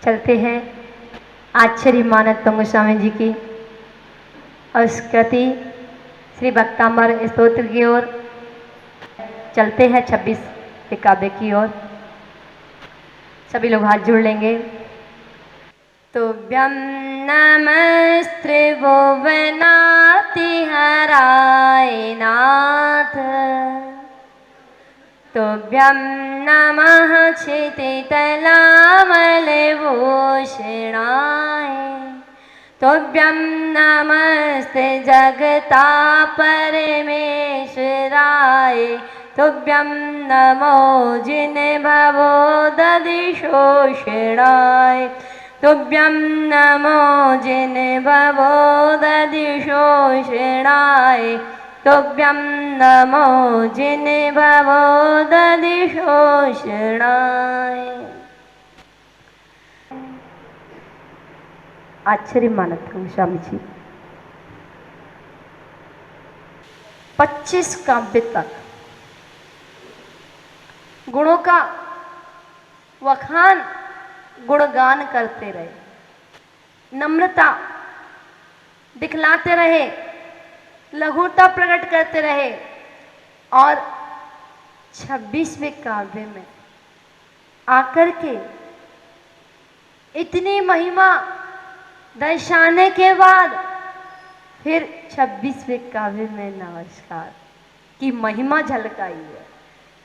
चलते हैं आश्चर्य मानद गोस्वामी जी की अस्कृति श्री भक्तांबर स्तोत्र की ओर। चलते हैं 26 काव्य की ओर। सभी लोग हाथ जोड़ लेंगे। तुभ्यं नमस्त्रिभुवनातिहराय नाथ, तुभ्यं नमः क्षितितलामलभूषणाय, तुभ्यं नमस्ते जगतापरमेश्वराय, तुभ्यं नमो जिनभवोदधिशोषणाय, तुभ्यं नमो जिनभवोदधिशोषणाय, तुभ्यं नमो जिनभवोदधिशोषणाय। आश्चर्य मानद गोस्वामी जी 25 काव्य तक गुणों का वखान गुणगान करते रहे, नम्रता दिखलाते रहे, लघुता प्रकट करते रहे और 26वें काव्य में आकर के इतनी महिमा दर्शाने के बाद फिर 26वें काव्य में नमस्कार की महिमा झलकाई है।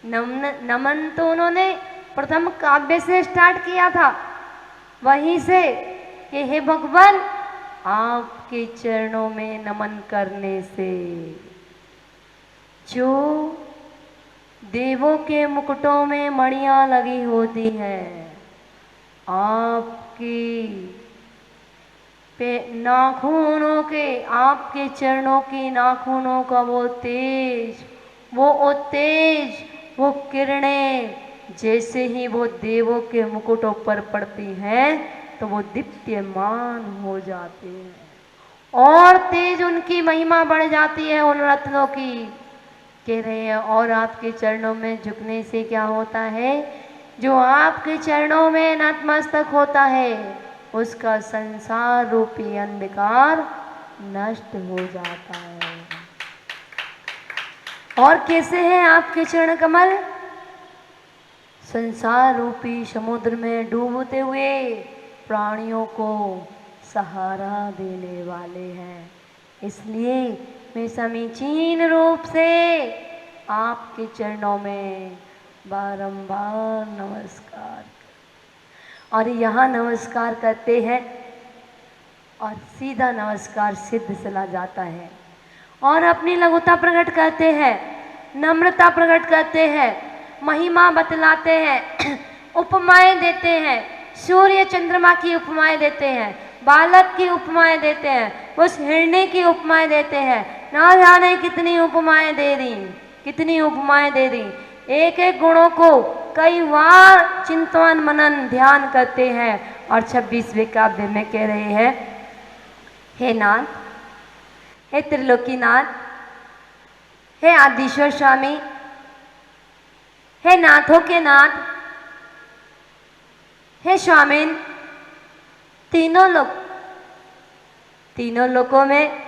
नमन तो उन्होंने प्रथम काव्य से स्टार्ट किया था, वहीं से कि हे भगवान आपके चरणों में नमन करने से जो देवों के मुकुटों में मणियां लगी होती हैं, आपकी नाखूनों के, आपके चरणों की नाखूनों का वो तेज, वो तेज, वो किरणें जैसे ही वो देवों के मुकुटों पर पड़ती हैं तो वो दीप्यमान हो जाते हैं और तेज उनकी महिमा बढ़ जाती है उन रत्नों की। कह रहे हैं और आपके चरणों में झुकने से क्या होता है, जो आपके चरणों में नतमस्तक होता है उसका संसार रूपी अंधकार नष्ट हो जाता है। और कैसे हैं आपके चरण कमल? संसार रूपी समुद्र में डूबते हुए प्राणियों को सहारा देने वाले हैं। इसलिए मैं समीचीन रूप से आपके चरणों में बारंबार नमस्कार, और यहाँ नमस्कार करते हैं और सीधा नमस्कार सिद्ध चला जाता है और अपनी लघुता प्रकट करते हैं, नम्रता प्रकट करते हैं, महिमा बतलाते हैं, उपमाएं देते हैं, सूर्य चंद्रमा की उपमाएं देते हैं, बालक की उपमाएं देते हैं, उस हिरणी की उपमाएं देते हैं। ना जाने कितनी उपमाएं दे दी, कितनी उपमाएं दे दी। एक एक गुणों को कई बार चिंतन मनन ध्यान करते हैं और 26वें काव्य में कह रहे हैं, हे नाथ, हे त्रिलोकीनाथ, हे आदिश्वर स्वामी, हे नाथों के नाथ, हे स्वामिन, तीनों लोकों में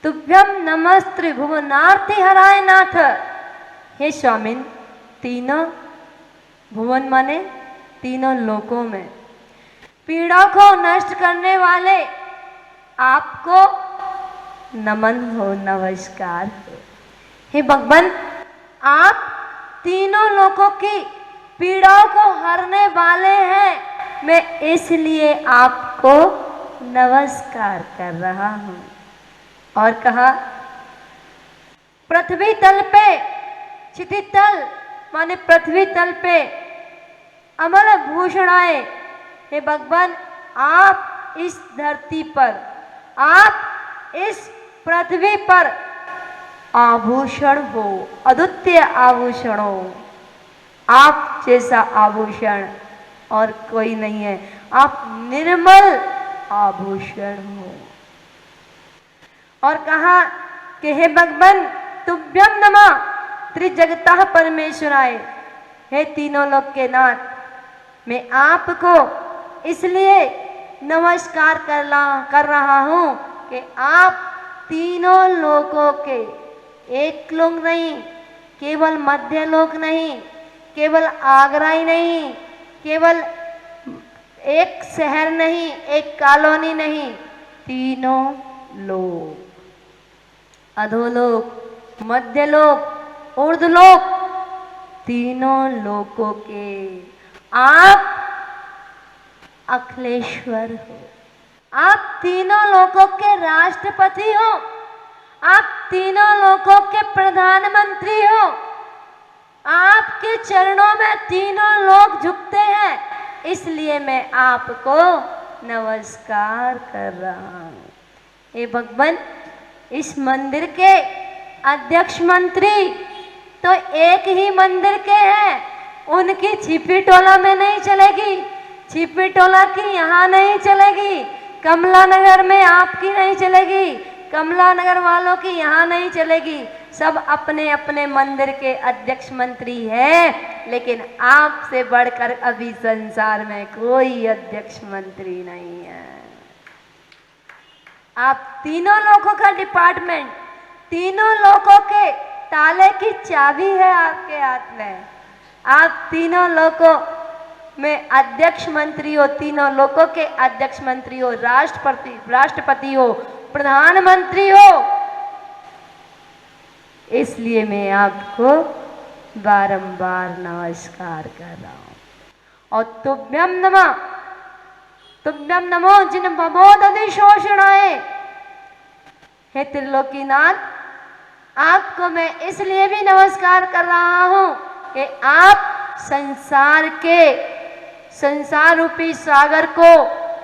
तुभ्यम नमस्त्रिभुवनार्तिहराय नाथ। हे स्वामिन, तीनों भुवन माने तीनों लोकों में पीड़ा को नष्ट करने वाले आपको नमन हो, नमस्कार हो। हे भगवान, आप तीनों लोगों की पीड़ाओं को हरने वाले हैं, मैं इसलिए आपको नमस्कार कर रहा हूं। और कहा, पृथ्वी तल पे, क्षिति तल माने पृथ्वी तल पे अमल भूषणाएं, हे भगवान आप इस धरती पर, आप इस पृथ्वी पर आभूषण हो, अद्वितीय आभूषण हो। आप जैसा आभूषण और कोई नहीं है, आप निर्मल आभूषण हो। और कहा कि हे भगवान तुभ्यम नमः त्रिजगतः परमेश्वराय, हे तीनों लोक के नाथ, मैं आपको इसलिए नमस्कार कर रहा हूँ कि आप तीनों लोकों के एक लोक नहीं, केवल मध्य लोक नहीं, केवल आगरा ही नहीं, केवल एक शहर नहीं, एक कॉलोनी नहीं, तीनों लोक, अधोलोक, मध्यलोक, ऊर्ध्वलोक, तीनों लोकों के आप अखिलेश्वर हो। आप तीनों लोकों के राष्ट्रपति हो, आप तीनों लोकों के प्रधानमंत्री हो। आपके चरणों में तीनों लोग झुकते हैं, इसलिए मैं आपको नमस्कार कर रहा हूँ। हे भगवान, इस मंदिर के अध्यक्ष मंत्री तो एक ही मंदिर के हैं, उनकी छिपी टोला में नहीं चलेगी, छिपी टोला की यहाँ नहीं चलेगी, कमला नगर में आपकी नहीं चलेगी, कमला नगर वालों की यहाँ नहीं चलेगी। सब अपने अपने मंदिर के अध्यक्ष मंत्री हैं, लेकिन आपसे बढ़कर अभी संसार में कोई अध्यक्ष मंत्री नहीं है। आप तीनों लोगों का डिपार्टमेंट, तीनों लोगों के ताले की चाबी है आपके हाथ में। आप तीनों लोगों में अध्यक्ष मंत्री हो, तीनों लोगों के अध्यक्ष मंत्री हो, राष्ट्रपति हो, प्रधानमंत्री हो। इसलिए मैं आपको बारंबार नमस्कार कर रहा हूं। और तुभ्यम नमो जिन बमोदधि शोषणाए। हे त्रिलोकीनाथ, आपको मैं इसलिए भी नमस्कार कर रहा हूं कि आप संसार रूपी सागर को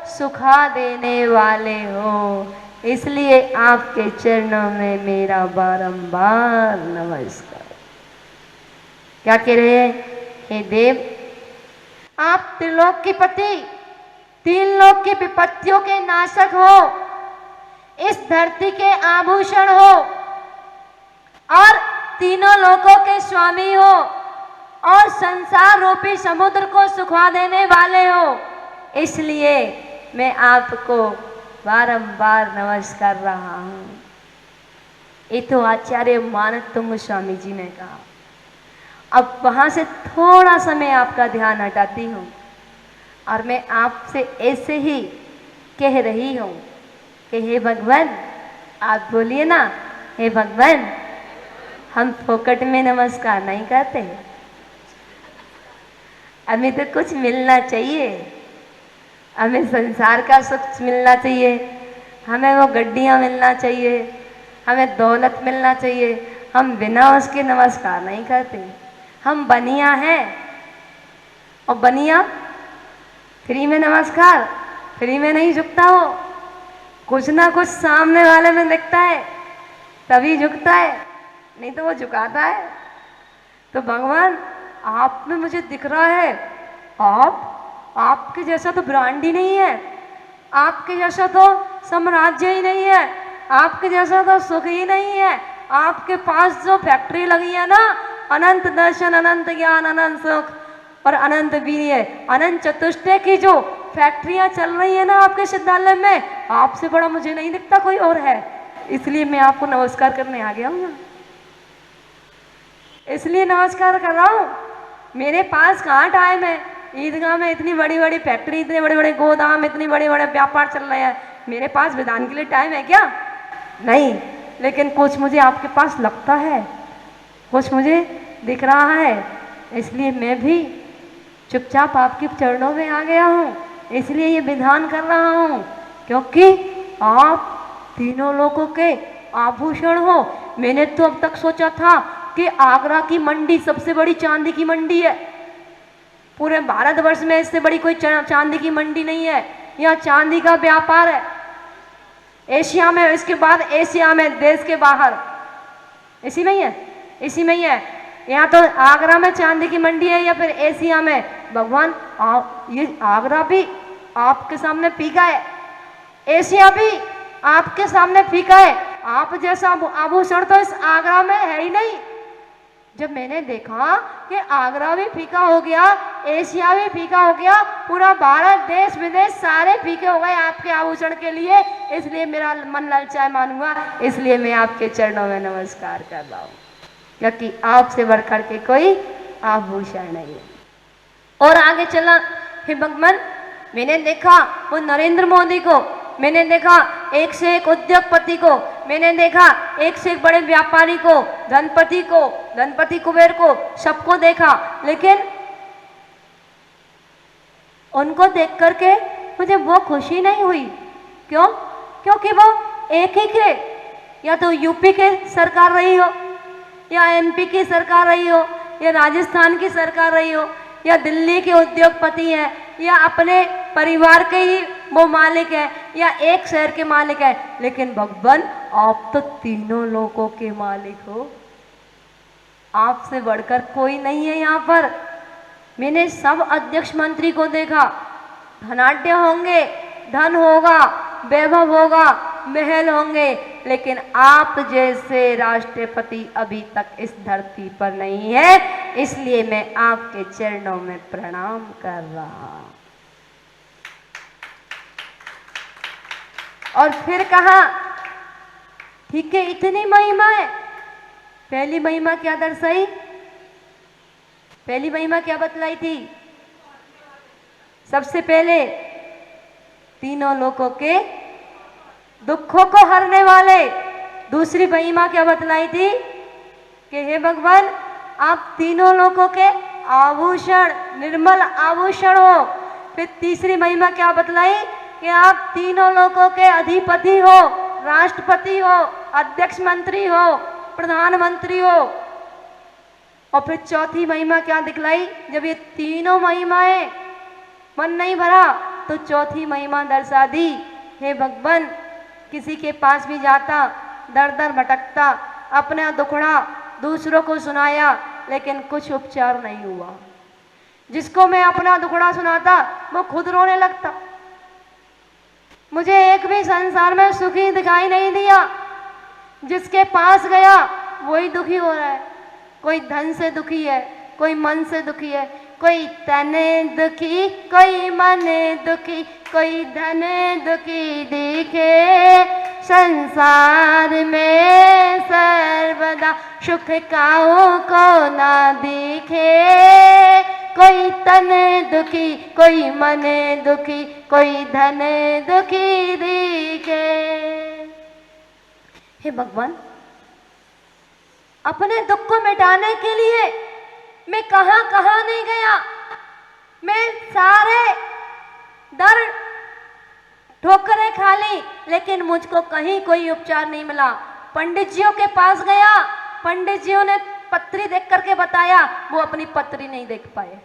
सुखा देने वाले हो, इसलिए आपके चरणों में मेरा बारंबार नमस्कार। क्या कह रहे हैं? हे देव, आप त्रिलोक के पति, तीन लोक की विपत्तियों के नाशक हो, इस धरती के आभूषण हो और तीनों लोकों के स्वामी हो और संसार रूपी समुद्र को सुखा देने वाले हो, इसलिए मैं आपको बारंबार नमस्कार कर रहा हूं। ये तो आचार्य मानतुंग स्वामी जी ने कहा। अब वहां से थोड़ा सा मैं आपका ध्यान हटाती हूं और मैं आपसे ऐसे ही कह रही हूं कि हे भगवान, आप बोलिए ना, हे भगवान, हम फोकट में नमस्कार नहीं करते, हमें तो कुछ मिलना चाहिए, हमें संसार का सुख मिलना चाहिए, हमें वो गड्डियाँ मिलना चाहिए, हमें दौलत मिलना चाहिए। हम बिना उसके नमस्कार नहीं करते। हम बनिया हैं और बनिया फ्री में नमस्कार, फ्री में नहीं झुकता। हो कुछ ना कुछ सामने वाले में दिखता है तभी झुकता है, नहीं तो वो झुकाता है। तो भगवान, आप में मुझे दिख रहा है, आपके जैसा तो ब्रांड ही नहीं है, आपके जैसा तो साम्राज्य ही नहीं है, आपके जैसा तो सुख ही नहीं है। आपके पास जो फैक्ट्री लगी है ना, अनंत दर्शन, अनंत ज्ञान, अनंत सुख और अनंत वीर्य, अनंत चतुष्टय की जो फैक्ट्रियां चल रही है ना आपके विद्यालय में, आपसे बड़ा मुझे नहीं दिखता कोई और है। इसलिए मैं आपको नमस्कार करने आ गया हूँ ना, इसलिए नमस्कार कर रहा हूँ। मेरे पास कहाँ टाइम है? ईदगाह में इतनी बड़ी बड़ी फैक्ट्री, इतने बड़े बड़े गोदाम, इतने बड़े बड़े व्यापार चल रहे हैं, मेरे पास विधान के लिए टाइम है क्या? नहीं। लेकिन कुछ मुझे आपके पास लगता है, कुछ मुझे दिख रहा है, इसलिए मैं भी चुपचाप आपके चरणों में आ गया हूँ। इसलिए ये विधान कर रहा हूँ क्योंकि आप तीनों लोगों के आभूषण हो। मैंने तो अब तक सोचा था कि आगरा की मंडी सबसे बड़ी चांदी की मंडी है, पूरे भारतवर्ष में इससे बड़ी कोई चांदी की मंडी नहीं है। यहाँ चांदी का व्यापार है एशिया में, इसके बाद एशिया में, देश के बाहर, इसी में ही है, इसी में ही है। यहाँ तो आगरा में चांदी की मंडी है या फिर एशिया में। भगवान, ये आगरा भी आपके सामने फीका है, एशिया भी आपके सामने फीका है। आप जैसा आभूषण तो इस आगरा में है ही नहीं, जब मैंने देखा कि आगरा भी फीका हो गया, एशिया भी फीका हो गया, पूरा भारत देश विदेश सारे फीके हो गए आपके आभूषण के लिए, इसलिए मेरा मन ललचाए मानूंगा, इसलिए मैं आपके चरणों में नमस्कार कर रहा हूँ, क्योंकि आपसे बढ़कर के कोई आभूषण नहीं है। और आगे चला, हे भगवान, मैंने देखा वो नरेंद्र मोदी को, मैंने देखा एक से एक उद्योगपति को, मैंने देखा एक से एक बड़े व्यापारी को, धनपति कुबेर को, सबको देखा, लेकिन उनको देख करके मुझे वो खुशी नहीं हुई। क्यों? क्योंकि वो एक ही के, या तो यूपी के सरकार रही हो, या एमपी की सरकार रही हो, या राजस्थान की सरकार रही हो, या दिल्ली के उद्योगपति हैं, या अपने परिवार के ही वो मालिक है, या एक शहर के मालिक है, लेकिन भगवान आप तो तीनों लोगों के मालिक हो, आपसे बढ़कर कोई नहीं है यहाँ पर। मैंने सब अध्यक्ष मंत्री को देखा, धनाढ्य होंगे, धन होगा, वैभव होगा, महल होंगे, लेकिन आप जैसे राष्ट्रपति अभी तक इस धरती पर नहीं है, इसलिए मैं आपके चरणों में प्रणाम कर रहा हूं। और फिर कहा, ठीक है, इतनी महिमा है। पहली महिमा क्या दर्शाई? पहली महिमा क्या बतलाई थी? सबसे पहले तीनों लोगों के दुखों को हरने वाले। दूसरी महिमा क्या बतलाई थी? कि हे भगवान, आप तीनों लोगों के आभूषण, निर्मल आभूषण हो। फिर तीसरी महिमा क्या बतलाई? कि आप तीनों लोगों के अधिपति हो, राष्ट्रपति हो, अध्यक्ष मंत्री हो, प्रधानमंत्री हो। और फिर चौथी महिमा क्या दिखलाई? जब ये तीनों महिमाएं मन नहीं भरा तो चौथी महिमा दर्शा दी, हे भगवान, किसी के पास भी जाता, दर दर भटकता, अपना दुखड़ा दूसरों को सुनाया, लेकिन कुछ उपचार नहीं हुआ। जिसको मैं अपना दुखड़ा सुनाता वो खुद रोने लगता। मुझे एक भी संसार में सुखी दिखाई नहीं दिया। जिसके पास गया वही दुखी हो रहा है। कोई धन से दुखी है, कोई मन से दुखी है, कोई तने दुखी, कोई मन दुखी, कोई धन दुखी दिखे। संसार में सर्वदा सुख काऊ को ना दिखे। कोई तन दुखी, कोई मन दुखी, कोई धन दुखी दिखे। हे भगवान, अपने दुख को मिटाने के लिए मैं कहां कहां नहीं गया। मैं सारे दर ठोकरें खा ली, लेकिन मुझको कहीं कोई उपचार नहीं मिला। पंडित जियों के पास गया, पंडित जियों ने पत्री देख करके बताया, वो अपनी पत्री नहीं देख पाए।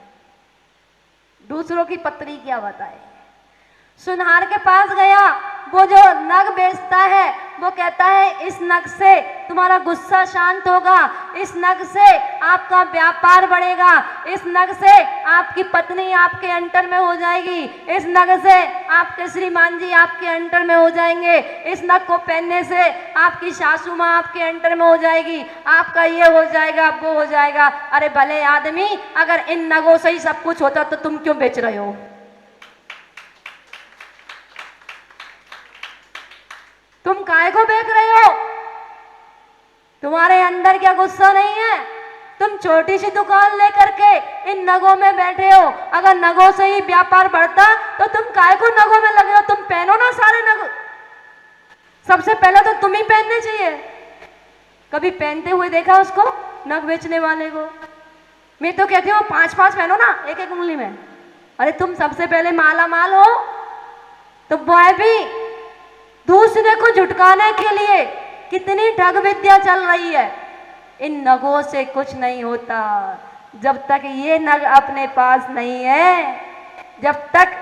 दूसरों की पत्री क्या बताए। सुनार के पास गया, वो जो नग बेचता है वो कहता है इस नग से तुम्हारा गुस्सा शांत होगा, इस नग से आपका व्यापार बढ़ेगा, इस नग से आपकी पत्नी आपके अंटर में हो जाएगी, इस नग से आपके श्रीमान जी आपके अंटर में हो जाएंगे, इस नग को पहनने से आपकी सासू माँ आपके अंटर में हो जाएगी, आपका ये हो जाएगा, वो हो जाएगा। अरे भले आदमी, अगर इन नगों से ही सब कुछ होता तो तुम क्यों बेच रहे हो? तुम काहे को बेच रहे हो? तुम्हारे अंदर क्या गुस्सा नहीं है? तुम छोटी सी दुकान लेकर के इन नगों में बैठे हो। अगर नगों से ही व्यापार बढ़ता तो तुम काहे को नगों में लगे हो? तुम पहनो ना सारे नग। सबसे पहले तो तुम ही पहनने चाहिए। कभी पहनते हुए देखा उसको, नग बेचने वाले को? मैं तो कहती हूँ 5-5 पहनो ना, एक एक उंगली में। अरे तुम सबसे पहले माला माल हो, तो वह भी दूसरे को झुटकाने के लिए कितनी ठग विद्या चल रही है। इन नगों से कुछ नहीं होता जब तक ये नग अपने पास नहीं है। जब तक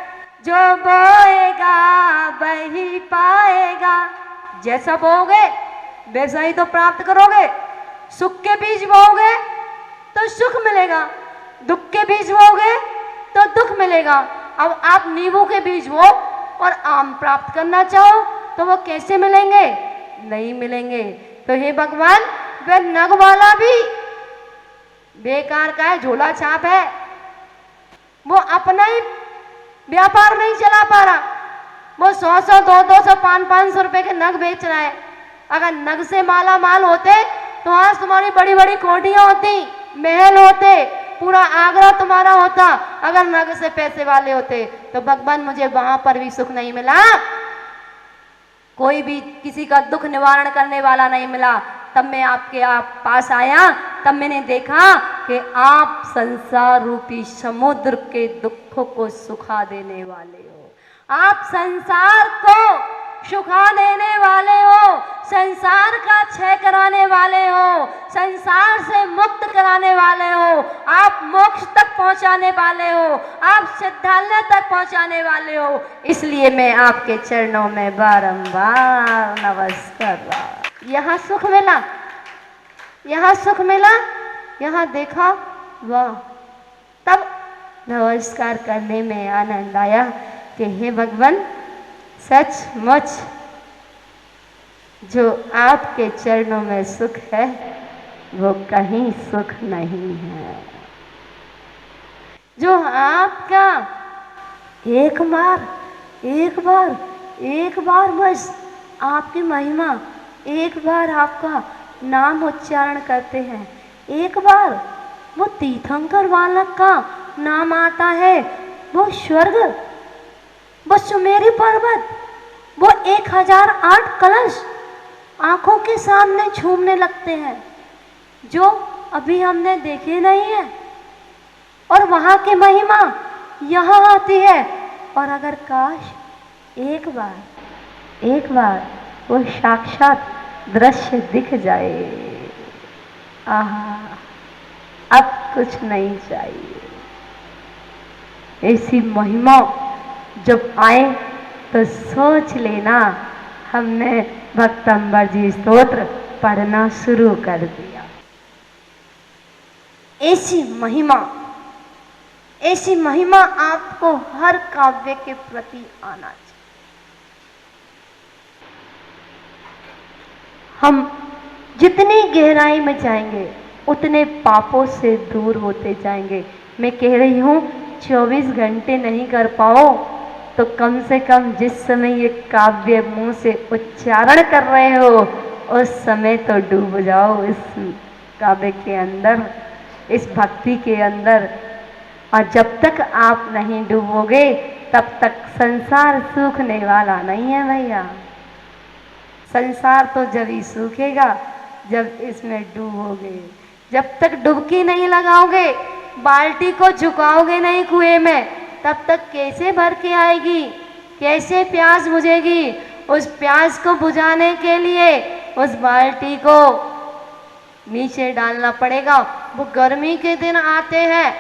जो बोएगा वही पाएगा। जैसा बोओगे वैसा ही तो प्राप्त करोगे। सुख के बीज बोओगे तो सुख मिलेगा, दुख के बीज बोओगे तो दुख मिलेगा। अब आप नींबू के बीज बो और आम प्राप्त करना चाहो तो वो कैसे मिलेंगे? नहीं मिलेंगे। तो हे भगवान, वह नग वाला भी बेकार का है, झोला छाप है। वो अपना ही व्यापार नहीं चला पा रहा, वो 100-100, 200-200, 500-500 रुपए के नग बेच रहा है। अगर नग से माला माल होते तो आज तुम्हारी बड़ी बड़ी कोठियां होती, महल होते, पूरा आगरा तुम्हारा होता। अगर नग से पैसे वाले होते तो भगवान मुझे वहां पर भी सुख नहीं मिला, कोई भी किसी का दुख निवारण करने वाला नहीं मिला। तब मैं आपके पास आया, तब मैंने देखा कि आप संसार रूपी समुद्र के दुखों को सुखा देने वाले हो। आप संसार को सुखा देने वाले हो, संसार का क्षय कराने वाले हो, संसार से मुक्त कराने वाले हो, आप मोक्ष तक पहुंचाने वाले हो, आप सिद्धालय तक पहुंचाने वाले हो। इसलिए मैं आपके चरणों में बारंबार नमस्कार रहा। यहाँ सुख मिला, यहाँ सुख मिला, यहाँ देखा, वाह। तब नमस्कार करने में आनंद आया कि हे भगवान, सचमुच जो आपके चरणों में सुख है वो कहीं सुख नहीं है। जो आपका एक बार बस आपकी महिमा, एक बार आपका नाम उच्चारण करते हैं, एक बार वो तीर्थंकर बालक का नाम आता है, वो स्वर्ग, वो सुमेरु पर्वत, वो 1008 कलश आंखों के सामने झूमने लगते हैं, जो अभी हमने देखे नहीं है। और वहां की महिमा यहाँ आती है। और अगर काश एक बार वो साक्षात दृश्य दिख जाए, आहा, अब कुछ नहीं चाहिए। ऐसी महिमा जब आए तो सोच लेना हमने भक्तंबर जी स्तोत्र पढ़ना शुरू कर दिया। ऐसी महिमा आपको हर काव्य के प्रति आना चाहिए। हम जितनी गहराई में जाएंगे उतने पापों से दूर होते जाएंगे। मैं कह रही हूँ 24 घंटे नहीं कर पाओ तो कम से कम जिस समय ये काव्य मुंह से उच्चारण कर रहे हो उस समय तो डूब जाओ इस काव्य के अंदर, इस भक्ति के अंदर। और जब तक आप नहीं डूबोगे तब तक संसार सूखने वाला नहीं है भैया। संसार तो जब ही सूखेगा जब इसमें डूबोगे। जब तक डुबकी नहीं लगाओगे, बाल्टी को झुकाओगे नहीं कुएं में, तब तक कैसे भर के आएगी, कैसे प्यास बुझेगी। उस प्यास को बुझाने के लिए उस बाल्टी को नीचे डालना पड़ेगा। वो गर्मी के दिन आते हैं,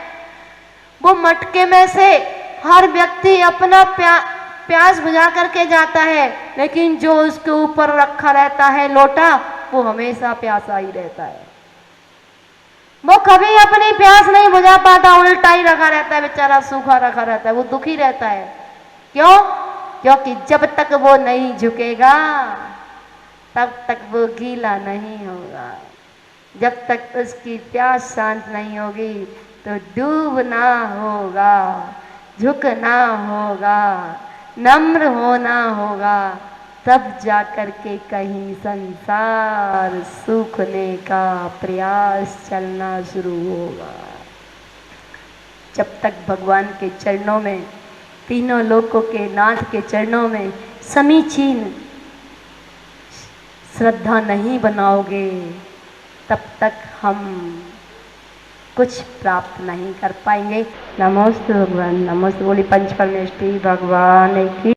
वो मटके में से हर व्यक्ति अपना प्यास बुझा करके जाता है, लेकिन जो उसके ऊपर रखा रहता है लोटा, वो हमेशा प्यासा ही रहता है। वो कभी अपनी प्यास नहीं बुझा पाता, उल्टा ही रखा रहता है, बेचारा सूखा रखा रहता है, वो दुखी रहता है। क्यों? क्योंकि जब तक वो नहीं झुकेगा तब तक वो गीला नहीं होगा। जब तक उसकी प्यास शांत नहीं होगी तो डूबना होगा, झुकना होगा, नम्र होना होगा, तब जाकर के कहीं संसार सूखने का प्रयास चलना शुरू होगा। जब तक भगवान के चरणों में, तीनों लोकों के नाथ के चरणों में समीचीन श्रद्धा नहीं बनाओगे तब तक हम कुछ प्राप्त नहीं कर पाएंगे। नमोस्तु भगवान, नमोस्तु। बोली पंच परमेष्टि भगवान की।